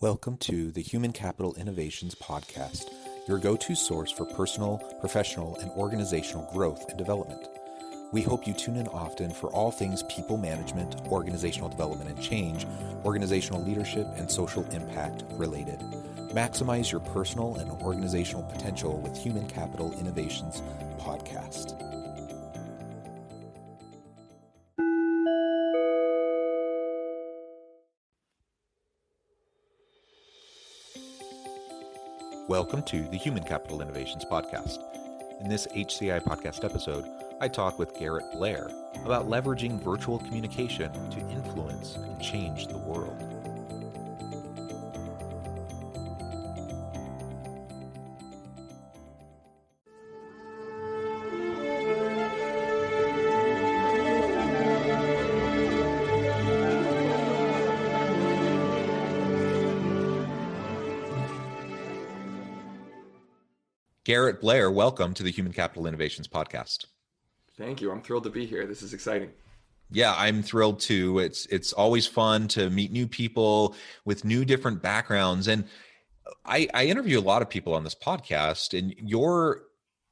Welcome to the Human Capital Innovations Podcast, your go-to source for personal, professional, and organizational growth and development. We hope you tune in often for all things people management, organizational development and change, organizational leadership, and social impact related. Maximize your personal and organizational potential with Human Capital Innovations Podcast. Welcome to the Human Capital Innovations Podcast. In this HCI podcast episode, I talk with Garrett Blair about leveraging virtual communication to influence and change the world. Garrett Blair, welcome to the Human Capital Innovations Podcast. Thank you. I'm thrilled to be here. This is exciting. Yeah, I'm thrilled too. It's always fun to meet new people with new different backgrounds. And I interview a lot of people on this podcast, and your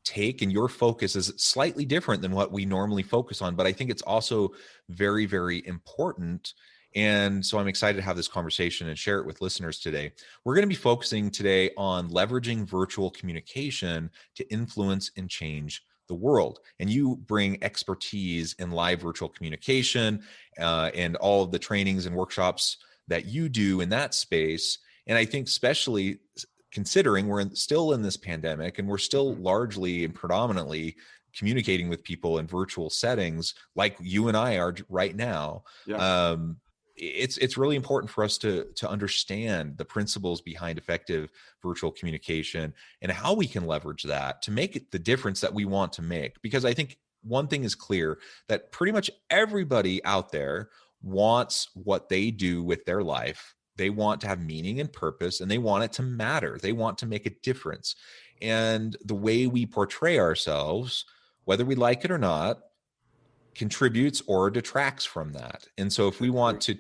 take and your focus is slightly different than what we normally focus on. But I think it's also very, very important. And so I'm excited to have this conversation and share it with listeners today. We're going to be focusing today on leveraging virtual communication to influence and change the world. And you bring expertise in live virtual communication and all of the trainings and workshops that you do in that space. And I think especially considering we're still in this pandemic and we're still largely and predominantly communicating with people in virtual settings like you and I are right now. Yeah. It's really important for us to understand the principles behind effective virtual communication and how we can leverage that to make it the difference that we want to make. Because I think one thing is clear, that pretty much everybody out there wants what they do with their life. They want to have meaning and purpose, and they want it to matter. They want to make a difference. And the way we portray ourselves, whether we like it or not, contributes or detracts from that. And so if we want to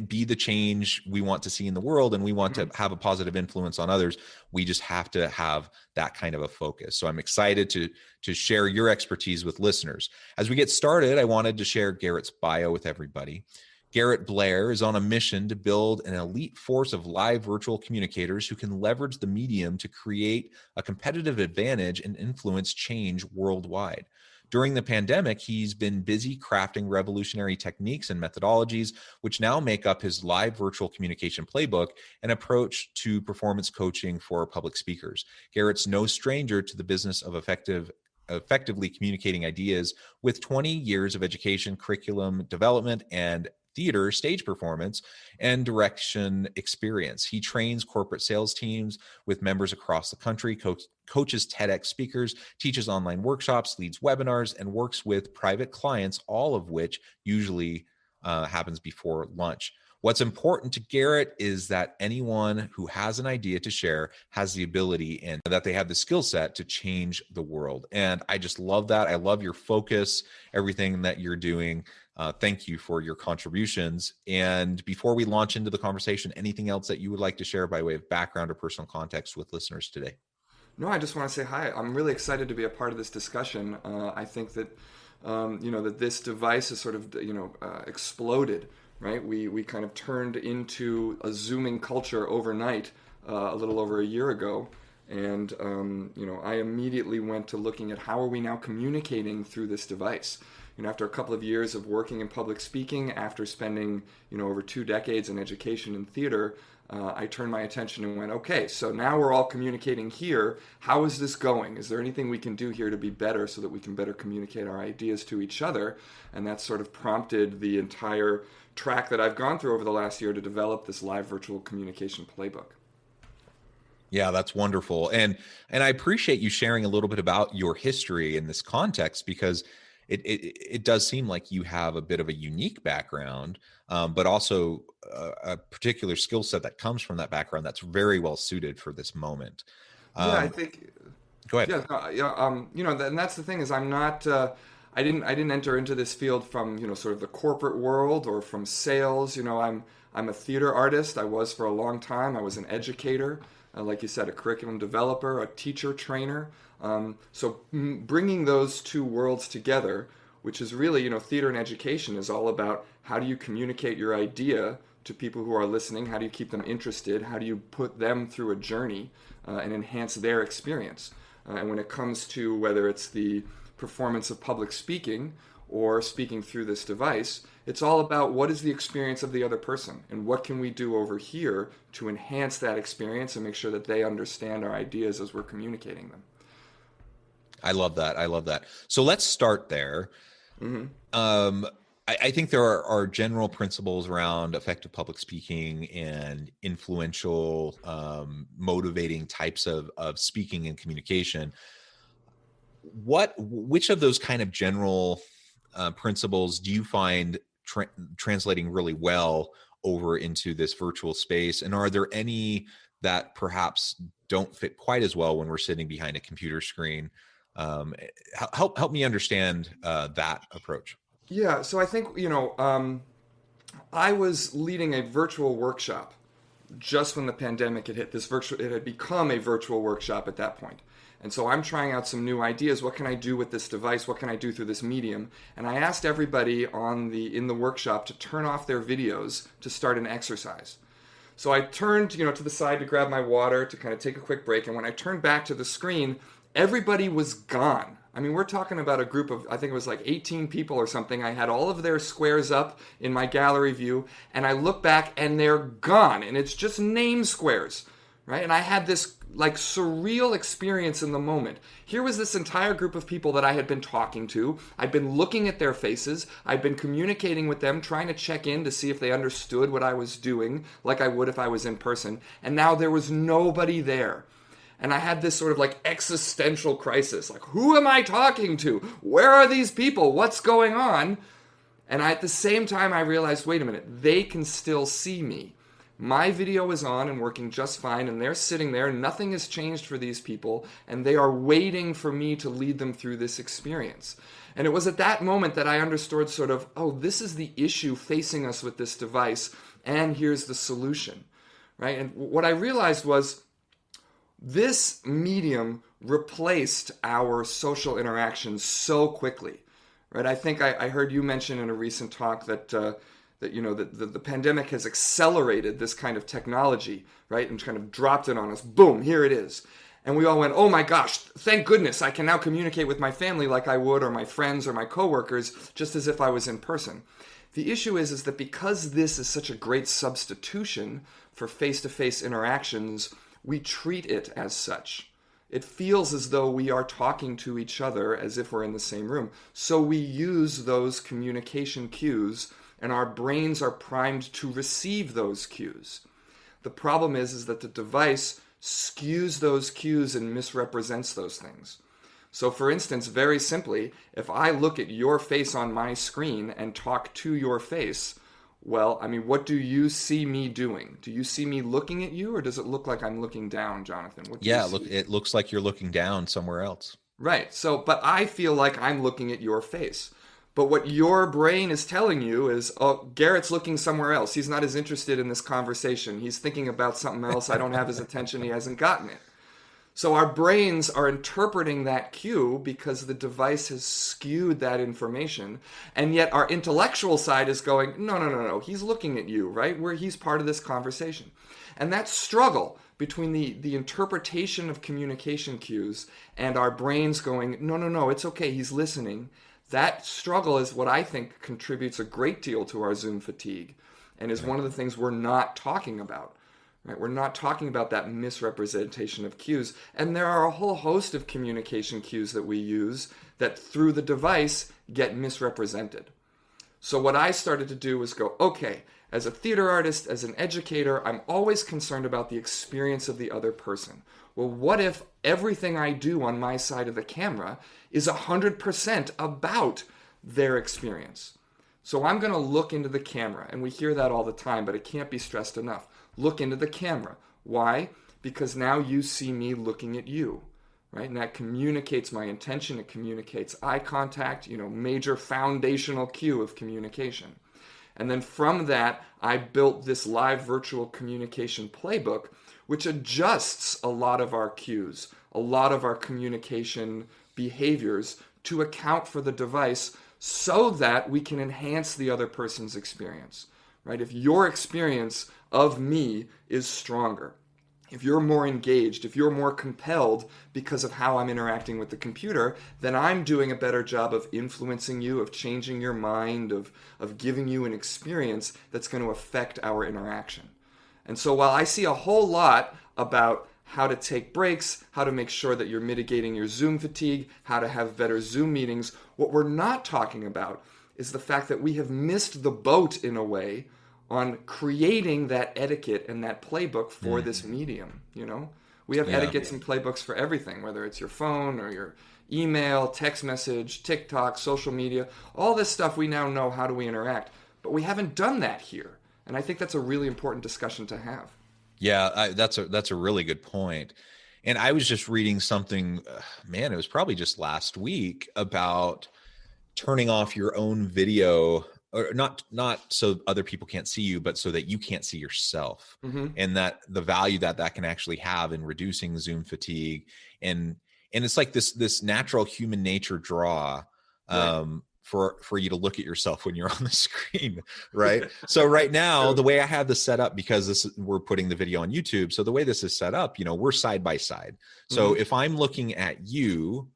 be the change we want to see in the world, and we want to have a positive influence on others, we just have to have that kind of a focus. So I'm excited to share your expertise with listeners. As we get started, I wanted to share Garrett's bio with everybody. Garrett Blair is on a mission to build an elite force of live virtual communicators who can leverage the medium to create a competitive advantage and influence change worldwide. During the pandemic, he's been busy crafting revolutionary techniques and methodologies, which now make up his live virtual communication playbook and approach to performance coaching for public speakers. Garrett's no stranger to the business of effectively communicating ideas, with 20 years of education, curriculum development, and theater, stage performance, and direction experience. He trains corporate sales teams with members across the country, coaches TEDx speakers, teaches online workshops, leads webinars, and works with private clients, all of which usually happens before lunch. What's important to Garrett is that anyone who has an idea to share has the ability and that they have the skill set to change the world. And I just love that. I love your focus, everything that you're doing. Thank you for your contributions. And before we launch into the conversation, anything else that you would like to share by way of background or personal context with listeners today? No, I just want to say hi. I'm really excited to be a part of this discussion. I think that, that this device has sort of, exploded, right? We kind of turned into a Zooming culture overnight a little over a year ago. And, I immediately went to looking at how are we now communicating through this device. After a couple of years of working in public speaking, after spending, over 2 decades in education and theater, I turned my attention and went, okay, so now we're all communicating here. How is this going? Is there anything we can do here to be better so that we can better communicate our ideas to each other? And that sort of prompted the entire track that I've gone through over the last year to develop this live virtual communication playbook. Yeah, that's wonderful. And I appreciate you sharing a little bit about your history in this context, because it does seem like you have a bit of a unique background, but also a particular skill set that comes from that background that's very well suited for this moment. I think. Go ahead. And that's the thing is I'm not. I didn't enter into this field from, sort of the corporate world or from sales. I'm a theater artist. I was for a long time. I was an educator, like you said, a curriculum developer, a teacher trainer. So bringing those two worlds together, which is really, theater and education is all about how do you communicate your idea to people who are listening? How do you keep them interested? How do you put them through a journey and enhance their experience? And when it comes to whether it's the performance of public speaking or speaking through this device, it's all about what is the experience of the other person and what can we do over here to enhance that experience and make sure that they understand our ideas as we're communicating them. I love that. I love that. So let's start there. Mm-hmm. I think there are general principles around effective public speaking and influential, motivating types of speaking and communication. Which of those kind of general principles do you find translating really well over into this virtual space? And are there any that perhaps don't fit quite as well when we're sitting behind a computer screen? Help me understand that approach. Yeah, so I think, I was leading a virtual workshop just when the pandemic had hit. It had become a virtual workshop at that point. And so I'm trying out some new ideas. What can I do with this device? What can I do through this medium? And I asked everybody in the workshop to turn off their videos to start an exercise. So I turned, to the side to grab my water to kind of take a quick break. And when I turned back to the screen, everybody was gone. I mean, we're talking about a group of, I think it was like 18 people or something. I had all of their squares up in my gallery view, and I look back and they're gone. And it's just name squares, right? And I had this like surreal experience in the moment. Here was this entire group of people that I had been talking to. I'd been looking at their faces. I'd been communicating with them, trying to check in to see if they understood what I was doing, like I would if I was in person. And now there was nobody there. And I had this sort of like existential crisis. Like, who am I talking to? Where are these people? What's going on? And at the same time, I realized, wait a minute, they can still see me. My video is on and working just fine, and they're sitting there. Nothing has changed for these people, and they are waiting for me to lead them through this experience. And it was at that moment that I understood sort of, oh, this is the issue facing us with this device, and here's the solution, right? And what I realized was, this medium replaced our social interactions so quickly, right? I think I heard you mention in a recent talk that the pandemic has accelerated this kind of technology, right? And kind of dropped it on us. Boom, here it is. And we all went, oh my gosh, thank goodness I can now communicate with my family like I would, or my friends or my coworkers, just as if I was in person. The issue is that because this is such a great substitution for face-to-face interactions, we treat it as such. It feels as though we are talking to each other as if we're in the same room. So we use those communication cues, and our brains are primed to receive those cues. The problem is that the device skews those cues and misrepresents those things. So for instance, very simply, if I look at your face on my screen and talk to your face, well, I mean, what do you see me doing? Do you see me looking at you, or does it look like I'm looking down, Jonathan? It looks like you're looking down somewhere else. Right. So, but I feel like I'm looking at your face. But what your brain is telling you is, oh, Garrett's looking somewhere else. He's not as interested in this conversation. He's thinking about something else. I don't have his attention. He hasn't gotten it. So our brains are interpreting that cue because the device has skewed that information. And yet our intellectual side is going, no, he's looking at you, right? He's part of this conversation. And that struggle between the interpretation of communication cues and our brains going, no, it's okay, he's listening. That struggle is what I think contributes a great deal to our Zoom fatigue and is one of the things we're not talking about. Right? We're not talking about that misrepresentation of cues. And there are a whole host of communication cues that we use that through the device get misrepresented. So what I started to do was go, okay, as a theater artist, as an educator, I'm always concerned about the experience of the other person. Well, what if everything I do on my side of the camera is 100% about their experience? So I'm going to look into the camera, and we hear that all the time, but it can't be stressed enough. Look into the camera. Why? Because now you see me looking at you. right? And that communicates my intention. It communicates eye contact, major foundational cue of communication. And then from that, I built this live virtual communication playbook, which adjusts a lot of our cues, a lot of our communication behaviors to account for the device so that we can enhance the other person's experience, right? If your experience of me is stronger, if you're more engaged, if you're more compelled because of how I'm interacting with the computer, then I'm doing a better job of influencing you, of changing your mind, of giving you an experience that's going to affect our interaction. And so while I see a whole lot about how to take breaks, how to make sure that you're mitigating your Zoom fatigue, how to have better Zoom meetings, what we're not talking about is the fact that we have missed the boat in a way on creating that etiquette and that playbook for this medium. We have etiquettes and playbooks for everything, whether it's your phone or your email, text message, TikTok, social media, all this stuff. We now know how do we interact, but we haven't done that here. And I think that's a really important discussion to have. Yeah, that's a really good point. And I was just reading something, it was probably just last week, about turning off your own video, or not so other people can't see you, but so that you can't see yourself. And that the value that can actually have in reducing Zoom fatigue. And it's like this natural human nature draw, for you to look at yourself when you're on the screen, right? So right now, the way I have this set up, because we're putting the video on YouTube, so the way this is set up, we're side by side. So if I'm looking at you,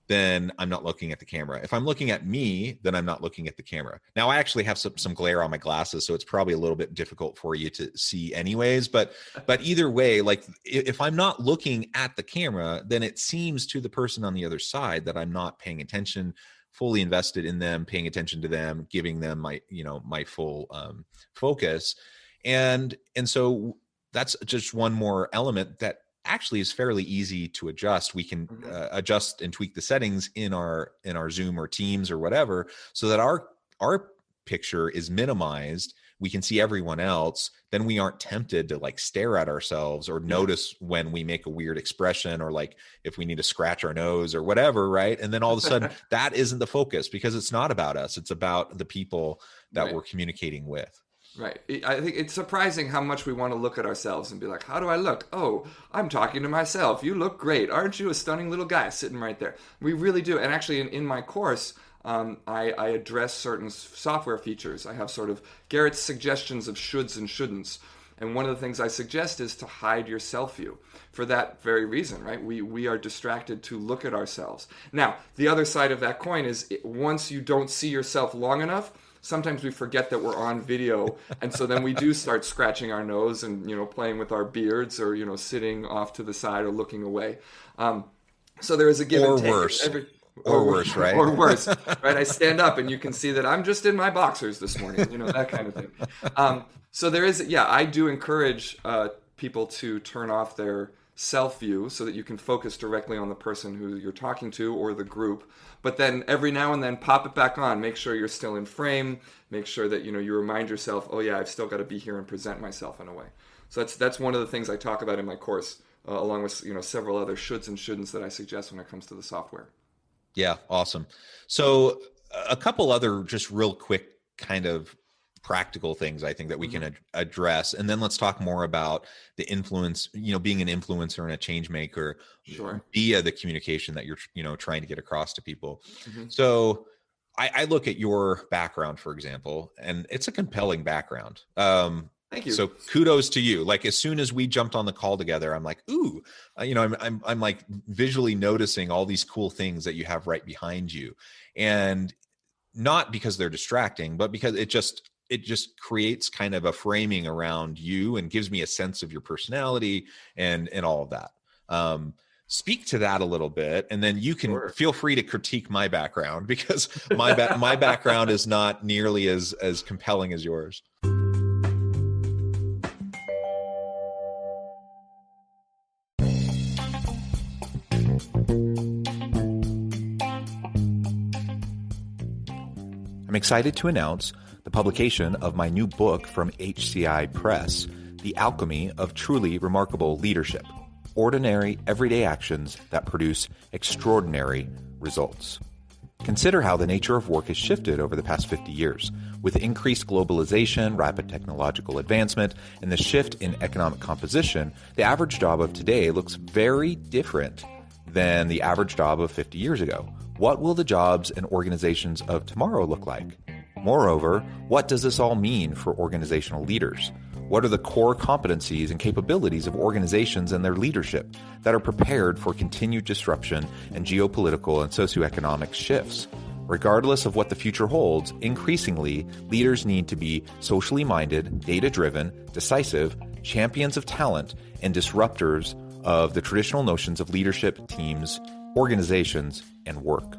then I'm not looking at the camera. If I'm looking at me, then I'm not looking at the camera. Now, I actually have some glare on my glasses, so it's probably a little bit difficult for you to see anyways. But either way, like if I'm not looking at the camera, then it seems to the person on the other side that I'm not paying attention, fully invested in them, paying attention to them, giving them my full focus. And so that's just one more element that actually is fairly easy to adjust. We can adjust and tweak the settings in our Zoom or Teams or whatever, so that our picture is minimized. We can see everyone else. Then we aren't tempted to like stare at ourselves or notice when we make a weird expression, or like if we need to scratch our nose or whatever, right? And then all of a sudden that isn't the focus, because it's not about us. It's about the people that we're communicating with. Right. I think it's surprising how much we want to look at ourselves and be like, how do I look? Oh, I'm talking to myself. You look great. Aren't you a stunning little guy sitting right there? We really do. And actually in my course, I address certain software features. I have sort of Garrett's suggestions of shoulds and shouldn'ts. And one of the things I suggest is to hide your self-view for that very reason, right? We are distracted to look at ourselves. Now, the other side of that coin is once you don't see yourself long enough, sometimes we forget that we're on video, and so then we do start scratching our nose and playing with our beards, or sitting off to the side or looking away. So there is a give and take. Or worse, right? Or worse, right? I stand up and you can see that I'm just in my boxers this morning, that kind of thing. So there is, I do encourage people to turn off their self-view so that you can focus directly on the person who you're talking to or the group. But then every now and then pop it back on. Make sure you're still in frame. Make sure that you remind yourself, oh yeah, I've still got to be here and present myself in a way. So that's one of the things I talk about in my course, along with several other shoulds and shouldn'ts that I suggest when it comes to the software. Yeah, awesome. So a couple other just real quick kind of practical things I think that we can address, and then let's talk more about the influence, being an influencer and a change maker via the communication that you're trying to get across to people. So I look at your background, for example, and it's a compelling background. Thank you. So kudos to you. Like as soon as we jumped on the call together, I'm like, ooh, I'm like visually noticing all these cool things that you have right behind you, and not because they're distracting, but because it just creates kind of a framing around you and gives me a sense of your personality and all of that. Speak to that a little bit, and then you can feel free to critique my background, because my background is not nearly as compelling as yours. I'm excited to announce the publication of my new book from HCI Press, The Alchemy of Truly Remarkable Leadership. ordinary, everyday actions that produce extraordinary results. Consider how the nature of work has shifted over the past 50 years. With increased globalization, rapid technological advancement, and the shift in economic composition, the average job of today looks very different than the average job of 50 years ago. What will the jobs and organizations of tomorrow look like? Moreover, what does this all mean for organizational leaders? What are the core competencies and capabilities of organizations and their leadership that are prepared for continued disruption and geopolitical and socioeconomic shifts? Regardless of what the future holds, increasingly, leaders need to be socially minded, data-driven, decisive, champions of talent, and disruptors of the traditional notions of leadership, teams, organizations, and work.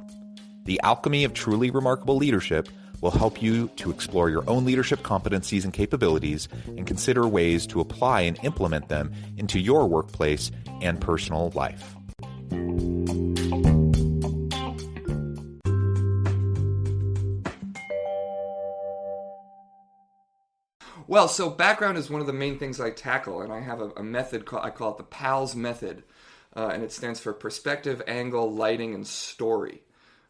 The alchemy of truly remarkable leadership will help you to explore your own leadership competencies and capabilities and consider ways to apply and implement them into your workplace and personal life. Well, so background is one of the main things I tackle, and I have a method I call it the PALS method, and it stands for perspective, angle, lighting, and story.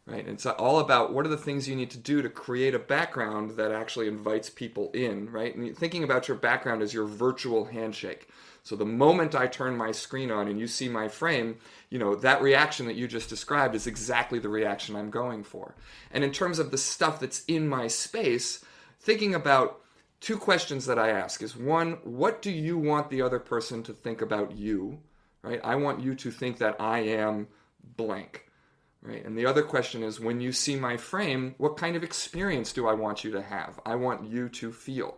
Right? And it's all about what are the things you need to do to create a background that actually invites people in, right? And thinking about your background as your virtual handshake. So the moment I turn my screen on and you see my frame, that reaction that you just described is exactly the reaction I'm going for. And in terms of the stuff that's in my space, thinking about two questions that I ask is, one, what do you want the other person to think about you, right? I want you to think that I am blank. Right? And the other question is, when you see my frame, what kind of experience do I want you to have? I want you to feel.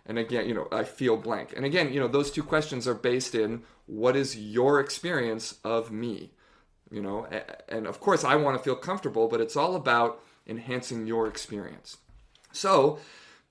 And again, I feel blank. And again, those two questions are based in what is your experience of me? And of course I want to feel comfortable, but it's all about enhancing your experience. So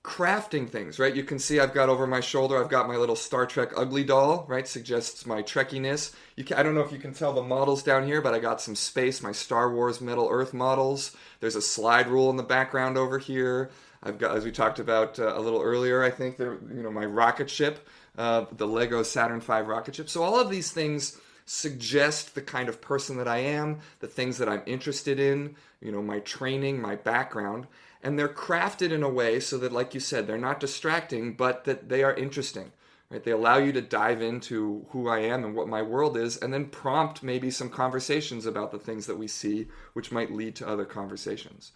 crafting things, right? You can see I've got over my shoulder, I've got my little Star Trek ugly doll, right? Suggests my Trekkiness. I don't know if you can tell the models down here, but I got some space, my Star Wars Middle Earth models. There's a slide rule in the background over here. I've got, as we talked about a little earlier, I think, my rocket ship, the Lego Saturn V rocket ship. So all of these things suggest the kind of person that I am, the things that I'm interested in, my training, my background. And they're crafted in a way so that, like you said, they're not distracting, but that they are interesting. Right? They allow you to dive into who I am and what my world is, and then prompt maybe some conversations about the things that we see, which might lead to other conversations.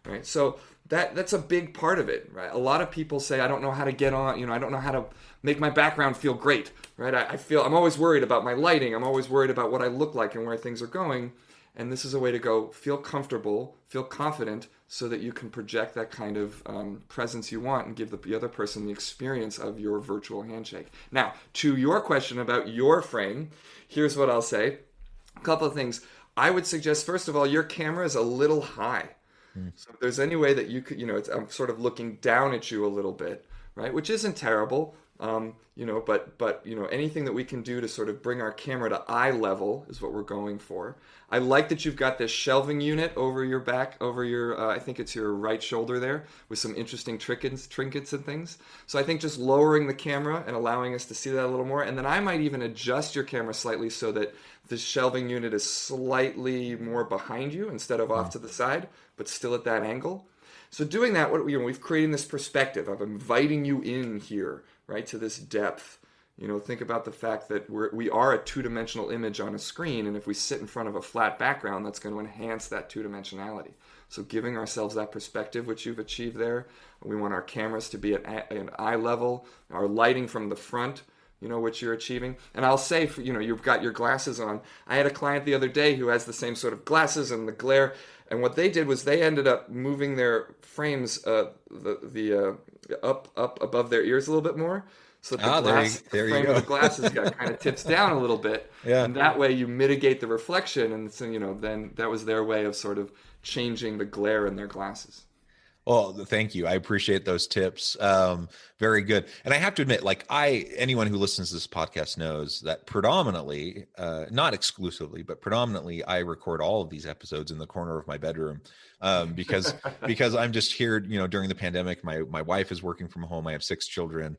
Right? So that's a big part of it. Right? A lot of people say, I don't know how to get on, I don't know how to make my background feel great. Right? I'm always worried about my lighting. I'm always worried about what I look like and where things are going. And this is a way to go feel comfortable, feel confident, so that you can project that kind of presence you want and give the other person the experience of your virtual handshake. Now, to your question about your frame, here's what I'll say. A couple of things. I would suggest, first of all, your camera is a little high. So if there's any way that you could, I'm sort of looking down at you a little bit, right? Which isn't terrible. But anything that we can do to sort of bring our camera to eye level is what we're going for. I like that you've got this shelving unit over your back, over your, I think it's your right shoulder there, with some interesting trinkets and things. So I think just lowering the camera and allowing us to see that a little more. And then I might even adjust your camera slightly so that the shelving unit is slightly more behind you instead of off to the side, but still at that angle. So doing that, we've created this perspective of inviting you in here, right, to this depth. Think about the fact that we are a two-dimensional image on a screen, and if we sit in front of a flat background, that's going to enhance that two-dimensionality. So giving ourselves that perspective, which you've achieved there. We want our cameras to be at an eye level, our lighting from the front, which you're achieving. And I'll say, you've got your glasses on. I had a client the other day who has the same sort of glasses and the glare, and what they did was they ended up moving their frames up above their ears a little bit more. So the frame of the glasses kind of tips down a little bit. Yeah. And that way you mitigate the reflection, and so, then that was their way of sort of changing the glare in their glasses. Well, thank you. I appreciate those tips. Very good. And I have to admit, anyone who listens to this podcast knows that predominantly, not exclusively, but predominantly, I record all of these episodes in the corner of my bedroom because I'm just here, during the pandemic. My wife is working from home. I have 6 children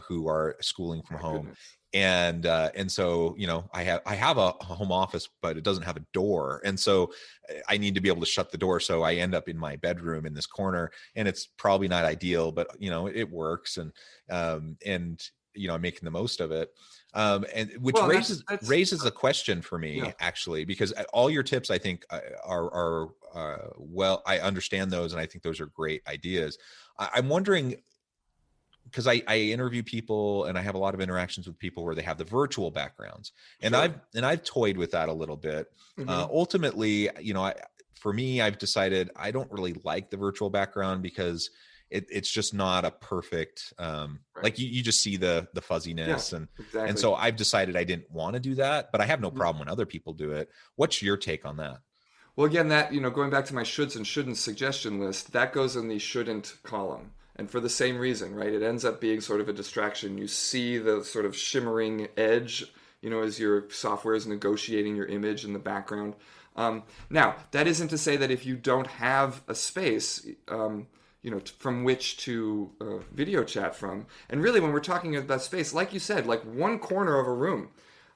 who are schooling from home. Goodness. And so, I have a home office, but it doesn't have a door, and so I need to be able to shut the door. So I end up in my bedroom in this corner, and it's probably not ideal, but it works, and I'm making the most of it. And which Well, and raises a question for yeah, me, actually, because all your tips, I think, are well, I understand those, and I think those are great ideas. I'm wondering, because I interview people and I have a lot of interactions with people where they have the virtual backgrounds, and sure. I've toyed with that a little bit. Hmm. Ultimately, for me, I've decided I don't really like the virtual background because it's just not a perfect, Right. like you just see the Yeah, fuzziness, and exactly. so I've decided I didn't want to do that, but I have no Mhm. problem when other people do it. What's your take on that? Well, again, that, going back to my shoulds and shouldn't suggestion list, that goes in the shouldn't column. And for the same reason, right? It ends up being sort of a distraction. You see the sort of shimmering edge, as your software is negotiating your image in the background. Now, that isn't to say that if you don't have a space, from which to video chat from, and really when we're talking about space, like you said, like one corner of a room.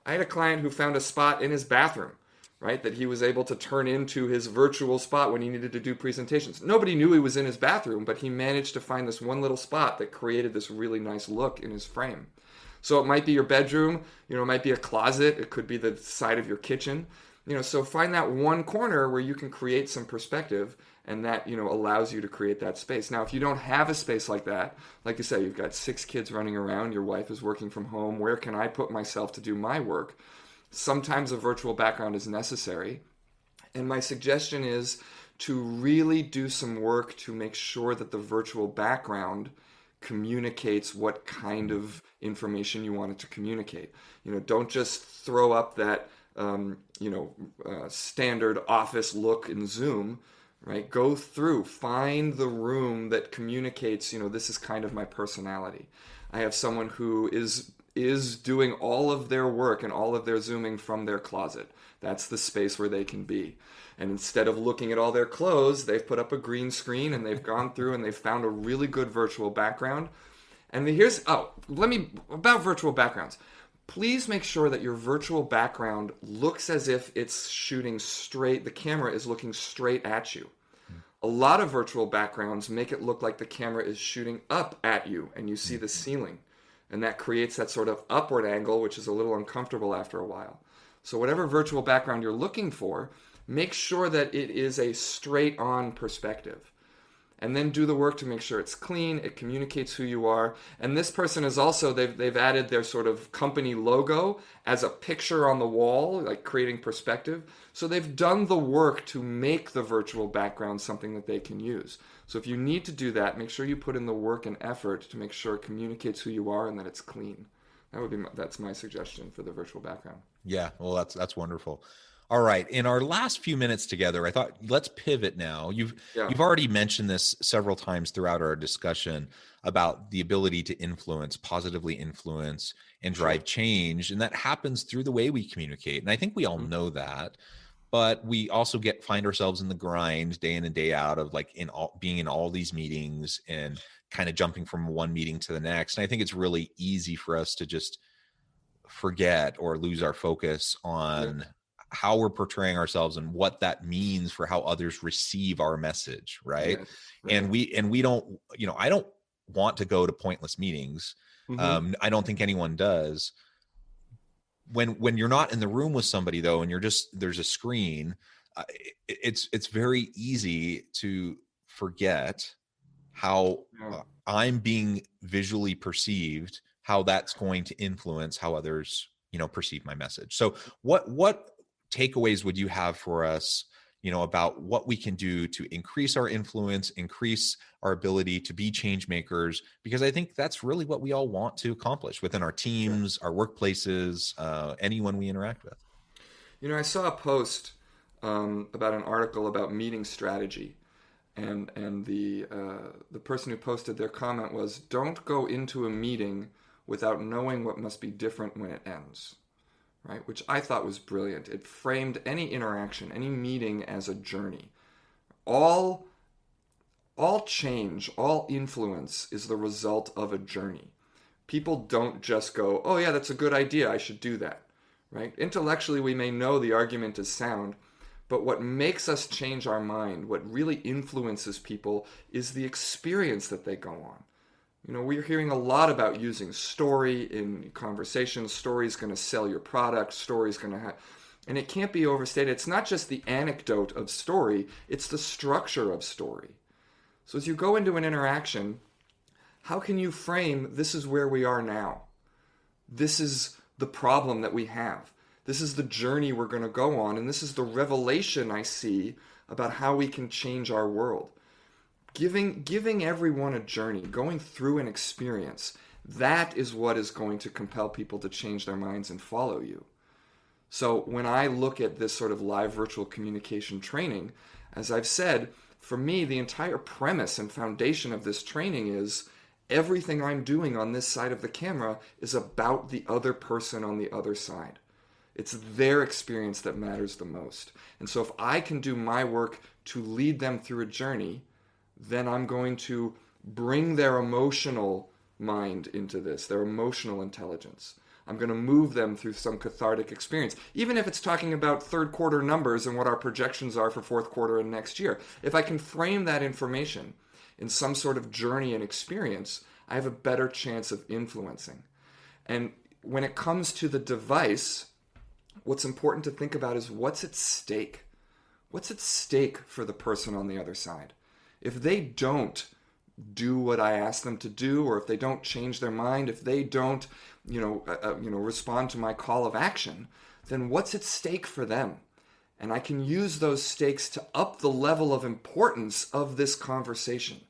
I had a client who found a spot in his bathroom, right, that he was able to turn into his virtual spot when he needed to do presentations. Nobody knew he was in his bathroom, but he managed to find this one little spot that created this really nice look in his frame. So it might be your bedroom, it might be a closet, it could be the side of your kitchen. So find that one corner where you can create some perspective, and that allows you to create that space. Now, if you don't have a space like that, like you say, you've got 6 kids running around, your wife is working from home, where can I put myself to do my work? Sometimes a virtual background is necessary. And my suggestion is to really do some work to make sure that the virtual background communicates what kind of information you want it to communicate. Don't just throw up that standard office look in Zoom, right? Go through, find the room that communicates, this is kind of my personality. I have someone who is doing all of their work and all of their Zooming from their closet. That's the space where they can be. And instead of looking at all their clothes, they've put up a green screen and they've gone through and they've found a really good virtual background. And about virtual backgrounds. Please make sure that your virtual background looks as if it's shooting straight, the camera is looking straight at you. A lot of virtual backgrounds make it look like the camera is shooting up at you and you see the ceiling. And that creates that sort of upward angle, which is a little uncomfortable after a while. So whatever virtual background you're looking for, make sure that it is a straight on perspective. And then do the work to make sure it's clean, it communicates who you are. And this person is also, they've added their sort of company logo as a picture on the wall, like creating perspective. So they've done the work to make the virtual background something that they can use. So if you need to do that, make sure you put in the work and effort to make sure it communicates who you are and that it's clean. That's my suggestion for the virtual background. Yeah, well, that's wonderful. All right, in our last few minutes together, I thought let's pivot now. Yeah, You've already mentioned this several times throughout our discussion about the ability to positively influence and sure. drive change, and that happens through the way we communicate. And I think we all know that, but we also find ourselves in the grind day in and day out of like being in all these meetings and kind of jumping from one meeting to the next. And I think it's really easy for us to just forget or lose our focus Yeah, on how we're portraying ourselves and what that means for how others receive our message, right? yes, right. And we don't, I don't want to go to pointless meetings. Mm-hmm. I don't think anyone does. When you're not in the room with somebody though, and there's a screen, it's very easy to forget how Yeah. I'm being visually perceived, how that's going to influence how others, perceive my message. So what takeaways would you have for us, about what we can do to increase our influence, increase our ability to be change makers? Because I think that's really what we all want to accomplish within our Yeah. teams, our workplaces, anyone we interact with. I saw a post about an article about meeting strategy, and the person who posted their comment was, "Don't go into a meeting without knowing what must be different when it ends." Right, which I thought was brilliant. It framed any interaction, any meeting as a journey. All all change, all influence is the result of a journey. People don't just go, oh, yeah, that's a good idea. I should do that, right? Intellectually, we may know the argument is sound, but what makes us change our mind, what really influences people, is the experience that they go on. You know, we're hearing a lot about using story in conversations. Story is going to sell your product. Story is going to have, and it can't be overstated. It's not just the anecdote of story, it's the structure of story. So as you go into an interaction, how can you frame this is where we are now? This is the problem that we have. This is the journey we're going to go on, and this is the revelation I see about how we can change our world. Giving everyone a journey, going through an experience, that is what is going to compel people to change their minds and follow you. So when I look at this sort of live virtual communication training, as I've said, for me, the entire premise and foundation of this training is everything I'm doing on this side of the camera is about the other person on the other side. It's their experience that matters the most. And so if I can do my work to lead them through a journey, then I'm going to bring their emotional mind into this, their emotional intelligence. I'm going to move them through some cathartic experience, even if it's talking about third quarter numbers and what our projections are for fourth quarter and next year. If I can frame that information in some sort of journey and experience, I have a better chance of influencing. And when it comes to the device, what's important to think about is what's at stake. What's at stake for the person on the other side? If they don't do what I ask them to do, or if they don't change their mind, if they don't, respond to my call of action, then what's at stake for them? And I can use those stakes to up the level of importance of this conversation.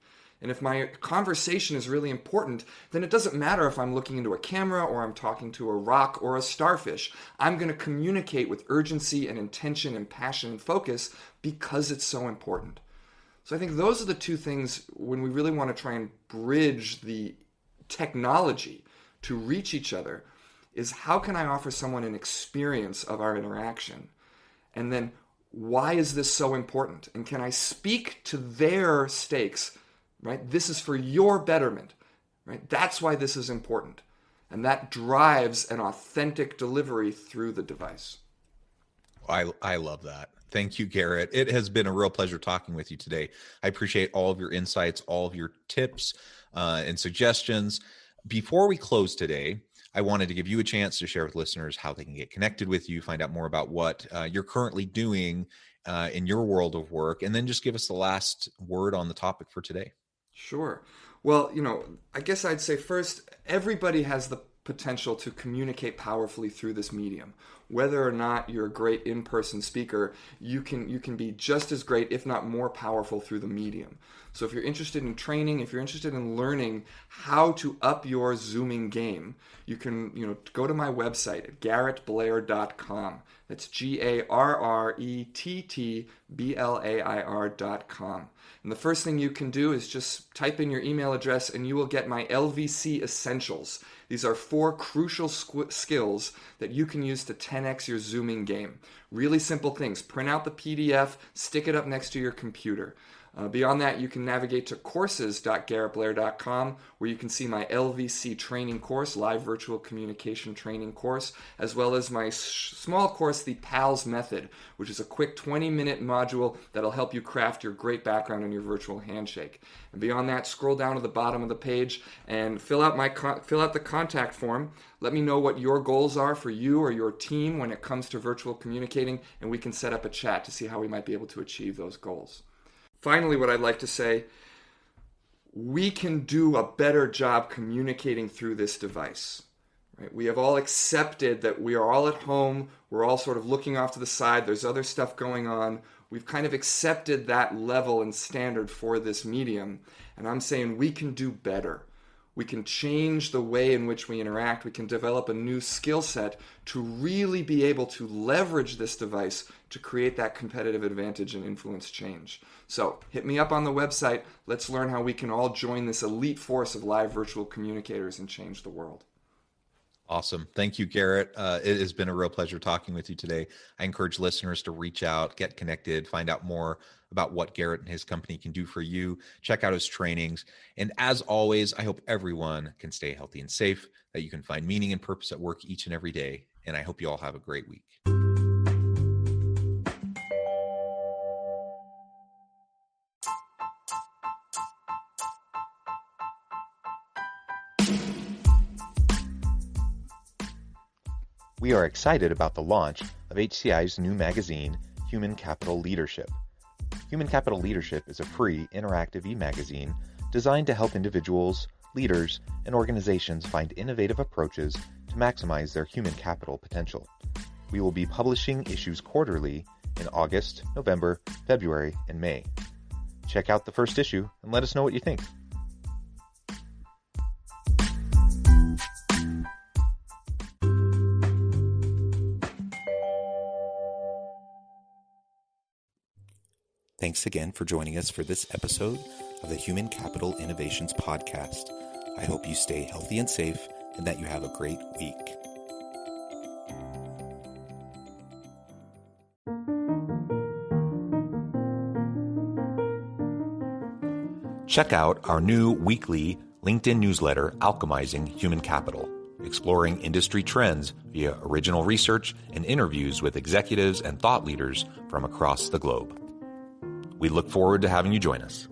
And if my conversation is really important, then it doesn't matter if I'm looking into a camera or I'm talking to a rock or a starfish. I'm going to communicate with urgency and intention and passion and focus because it's so important. So I think those are the two things when we really want to try and bridge the technology to reach each other, is how can I offer someone an experience of our interaction? And then why is this so important? And can I speak to their stakes, right? This is for your betterment, right? That's why this is important. And that drives an authentic delivery through the device. I love that. Thank you, Garrett. It has been a real pleasure talking with you today. I appreciate all of your insights, all of your tips and suggestions. Before we close today, I wanted to give you a chance to share with listeners how they can get connected with you, find out more about what you're currently doing in your world of work, and then just give us the last word on the topic for today. Sure. Well, I guess I'd say first, everybody has the potential to communicate powerfully through this medium. Whether or not you're a great in-person speaker, you can be just as great, if not more powerful, through the medium. So if you're interested in training, if you're interested in learning how to up your Zooming game, you can go to my website at garrettblair.com. That's GarrettBlair.com. And the first thing you can do is just type in your email address and you will get my LVC Essentials. These are 4 crucial skills that you can use to 10x your Zooming game. Really simple things. Print out the PDF, stick it up next to your computer. Beyond that, you can navigate to courses.garrettblair.com, where you can see my LVC training course, live virtual communication training course, as well as my small course, the PALS Method, which is a quick 20-minute module that'll help you craft your great background in your virtual handshake. And beyond that, scroll down to the bottom of the page and fill out the contact form. Let me know what your goals are for you or your team when it comes to virtual communicating, and we can set up a chat to see how we might be able to achieve those goals. Finally, what I'd like to say, we can do a better job communicating through this device. Right? We have all accepted that we are all at home. We're all sort of looking off to the side. There's other stuff going on. We've kind of accepted that level and standard for this medium. And I'm saying we can do better. We can change the way in which we interact. We can develop a new skill set to really be able to leverage this device to create that competitive advantage and influence change. So hit me up on the website. Let's learn how we can all join this elite force of live virtual communicators and change the world. Awesome. Thank you, Garrett. It has been a real pleasure talking with you today. I encourage listeners to reach out, get connected, find out more about what Garrett and his company can do for you. Check out his trainings. And as always, I hope everyone can stay healthy and safe, that you can find meaning and purpose at work each and every day. And I hope you all have a great week. We are excited about the launch of HCI's new magazine, Human Capital Leadership. Human Capital Leadership is a free, interactive e-magazine designed to help individuals, leaders, and organizations find innovative approaches to maximize their human capital potential. We will be publishing issues quarterly in August, November, February, and May. Check out the first issue and let us know what you think. Thanks again for joining us for this episode of the Human Capital Innovations Podcast. I hope you stay healthy and safe and that you have a great week. Check out our new weekly LinkedIn newsletter, Alchemizing Human Capital, exploring industry trends via original research and interviews with executives and thought leaders from across the globe. We look forward to having you join us.